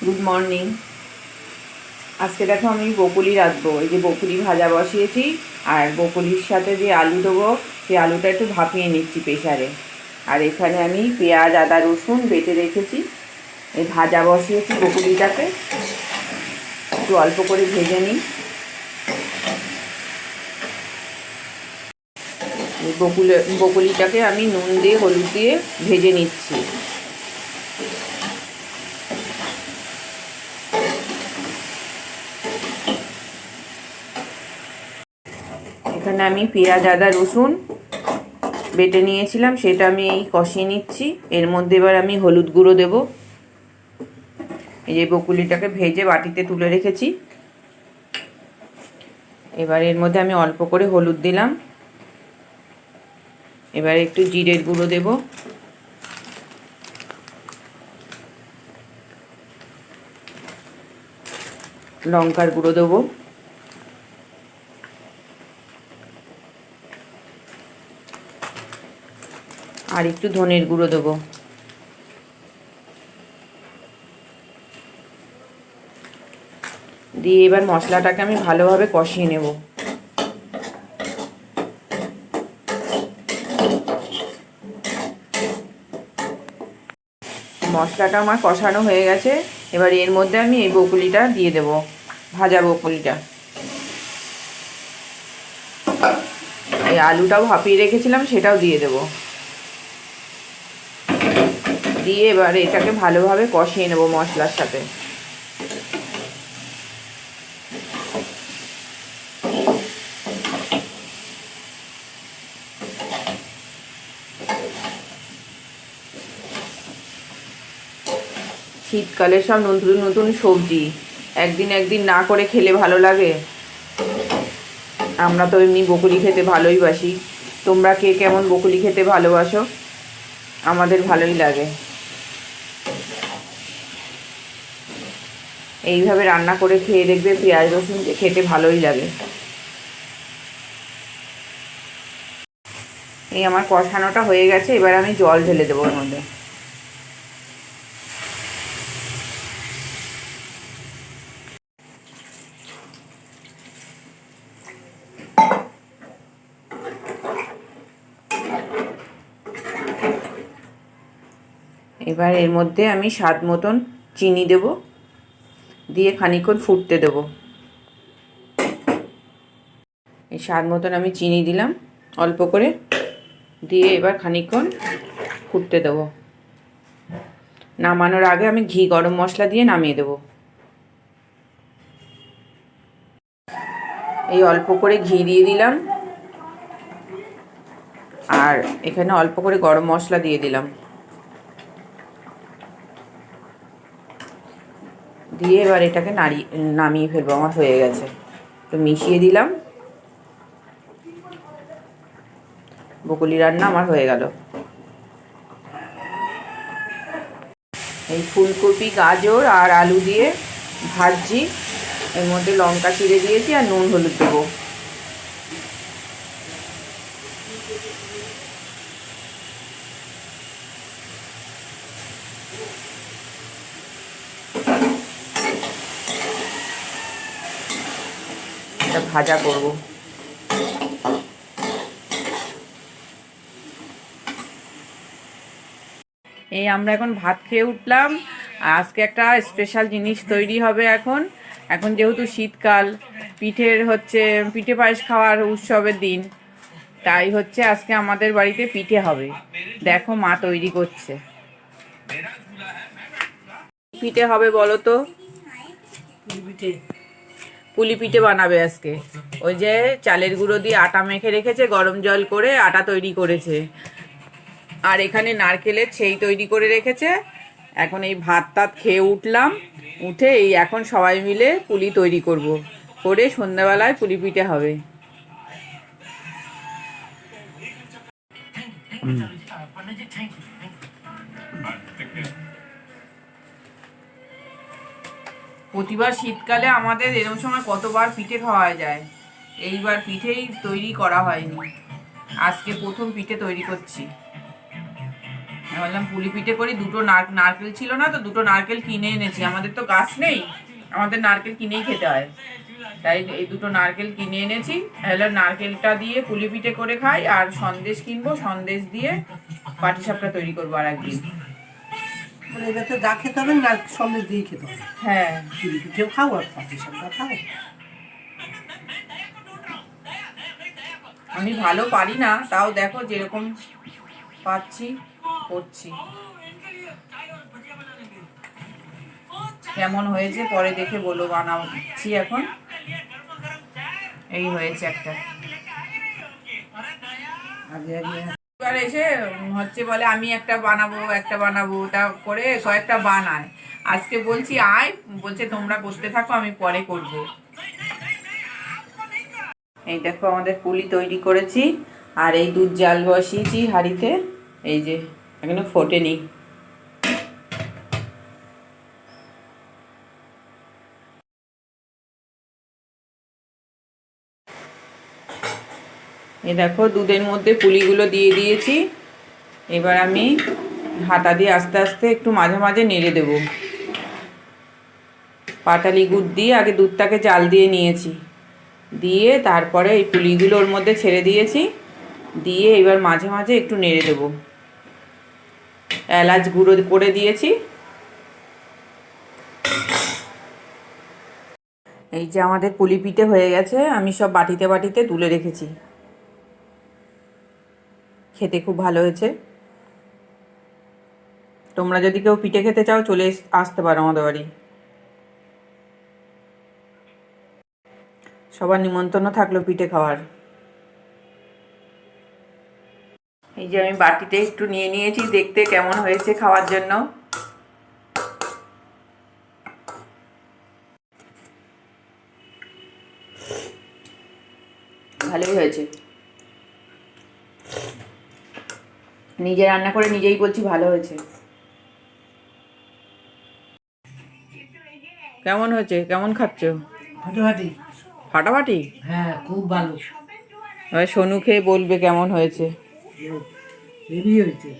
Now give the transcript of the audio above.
Good morning. আজকে দেখো আমি বকুলি রাঁধবো। এই যে বকুলি ভাজা বসিয়েছি, আর বকুলির সাথে যে আলু দেবো সেই আলুটা একটু ভাপিয়ে নিচ্ছি প্রেসারে। আর এখানে আমি পেঁয়াজ আদা রসুন বেটে রেখেছি। এই ভাজা বসিয়েছি বকুলিটাকে একটু অল্প করে ভেজে নিই। এই বকুলিটাকে আমি নুন দিয়ে হলুদ দিয়ে ভেজে নিচ্ছি। এখানে আমি পেঁয়াজ আদা রসুন বেটে নিয়েছিলাম, সেটা আমি এই কষিয়ে নিচ্ছি। এর মধ্যে এবার আমি হলুদ গুঁড়ো দেব। এই যে বকুলিটাকে ভেজে বাটিতে তুলে রেখেছি, এবার এর মধ্যে আমি অল্প করে হলুদ দিলাম। এবার একটু জিরের গুঁড়ো দেব, লঙ্কার গুঁড়ো দেবো, আর একটু ধনের গুঁড়ো দেবো। দিয়ে এবার মশলাটাকে আমি ভালোভাবে কষিয়ে নেব। মশলাটা আমার কষানো হয়ে গেছে। এবার এর মধ্যে আমি এই বকুলিটা দিয়ে দেব, ভাজা বকুলিটা। এই আলুটাও ভাপিয়ে রেখেছিলাম, সেটাও দিয়ে দেব। দিয়ে এবার এটাকে ভালোভাবে কষিয়ে নেব মশলার সাথে। শীতকালে সব নতুন নতুন সবজি একদিন একদিন না করে খেলে ভালো লাগে। আমরা তো এমনি বকুলি খেতে ভালোই বাসি। তোমরা কে কেমন বকুলি খেতে ভালোবাসো? আমাদের ভালোই লাগে। এইভাবে রান্না করে খেয়ে দেখবে, পেঁয়াজ রসুন খেতে ভালোই লাগে। এই আমার কষানোটা হয়ে গেছে, এবার আমি জল ঢেলে দেবো ওর মধ্যে। এবার এর মধ্যে আমি স্বাদ মতন চিনি দেব, দিয়ে খানিকক্ষণ ফুটতে দেব। এই স্বাদ মতন আমি চিনি দিলাম অল্প করে, দিয়ে এবার খানিকক্ষণ ফুটতে দেব। নামানোর আগে আমি ঘি গরম মশলা দিয়ে নামিয়ে দেব। এই অল্প করে ঘি দিয়ে দিলাম, আর এখানে অল্প করে গরম মশলা দিয়ে দিলাম। দিয়ে এবার এটাকে নামিয়ে ফেলবো। আমার হয়ে গেছে, তো মিশিয়ে দিলাম। বকুলি রান্না আমার হয়ে গেল। এই ফুলকপি গাজর আর আলু দিয়ে ভাজছি। এর মধ্যে লঙ্কা চিড়ে দিয়েছি আর নুন হলুদ দেবো। এটা ভাজা করব। এই আমরা এখন ভাত খেয়ে উঠলাম। আজকে একটা স্পেশাল জিনিস তৈরি হবে। এখন যেহেতু শীতকাল, পিঠে পায়েস খাওয়ার উৎসবের দিন, তাই হচ্ছে আজকে আমাদের বাড়িতে পিঠে হবে। দেখো মা তৈরি করছে। পিঠে হবে বলো তো? পুলি পিঠে বানাবে আজকে। ওই যে চালের গুঁড়ো দিয়ে আটা মেখে রেখেছে, গরম জল করে আটা তৈরি করেছে, আর এখানে নারকেলের ছেই তৈরি করে রেখেছে। এখন এই ভাত টাত খেয়ে উঠলাম, উঠে এই এখন সবাই মিলে পুলি তৈরি করব, করে সন্ধ্যাবেলায় পুলি পিঠে হবে। প্রতিবার শীতকালে আমাদের এরকম সময় কতবার পিঠে খাওয়া যায়, এইবার পিঠেই তৈরি করা হয়নি। আজকে প্রথম পিঠে তৈরি করছি। বললাম পুলি পিঠে করি, দুটো নারকেল ছিল না তো, দুটো নারকেল কিনে এনেছি। আমাদের তো গাছ নেই, আমাদের নারকেল কিনেই খেতে হয়, তাই এই দুটো নারকেল কিনে এনেছি। তাহলে নারকেলটা দিয়ে পুলি পিঠে করে খাই, আর সন্দেশ কিনবো, সন্দেশ দিয়ে পাটিসাপটা তৈরি করবো আর একদিন। মানে এটাতে যা খেতে হবে না সন্দেশ দিয়েই খেতে হবে। হ্যাঁ, পুলি পিঠেও খাও আর পাটিসাপটা খাও। আমি ভালো পারি না, তাও দেখো যেরকম পাচ্ছি করছি। কেমন হয়েছে পরে দেখে বলো, বানাচ্ছি এখন। এই হয়েছে একটা। আগে আগে এবার এসে হচ্ছে বলে আমি একটা বানাবো তা করে কয়েকটা বানায়। আজকে বলছি আয়, বলছে তোমরা করতে থাকো, আমি পরে করব। এই দেখো আমাদের পুলি তৈরি করেছি, আর এই দুধ জাল বসিয়েছি হাঁড়িতে, এই যে এখনো ফোটেনি। এই দেখো দুধের মধ্যে পুলিগুলো দিয়ে দিয়েছি। এবার আমি হাতা দিয়ে আস্তে আস্তে একটু মাঝে মাঝে নেড়ে দেব। পাটালি গুড় দিয়ে আগে দুধটাকে জাল দিয়ে নিয়েছি, দিয়ে তারপরে এই পুলিগুলো ওর মধ্যে ছেড়ে দিয়েছি, দিয়ে এবার মাঝে মাঝে একটু নেড়ে দেব। এলাচ গুঁড়ো করে দিয়েছি। এই যে আমাদের পুলি পিঠে হয়ে গেছে, আমি সব বাটিতে বাটিতে তুলে রেখেছি। খেতে খুব ভালো হয়েছে। তোমরা যদি কেউ পিঠে খেতে চাও চলে আসতে পারো আমাদের বাড়ি। সবার নিমন্ত্রণ থাকলো পিঠে খাওয়ার। এই যে আমি বাটিতে একটু নিয়ে নিয়েছি, দেখতে কেমন হয়েছে খাওয়ার জন্য। ভালোই হয়েছে। নিজে রান্না করে নিজেই বলছি ভালো হয়েছে। কেমন হয়েছে, কেমন খাচ্ছ? ফাটাফাটি। ফাটাফাটি? হ্যাঁ খুব ভালো। এবার সোনু খেয়ে বলবে কেমন হয়েছে। হেভি হয়েছে।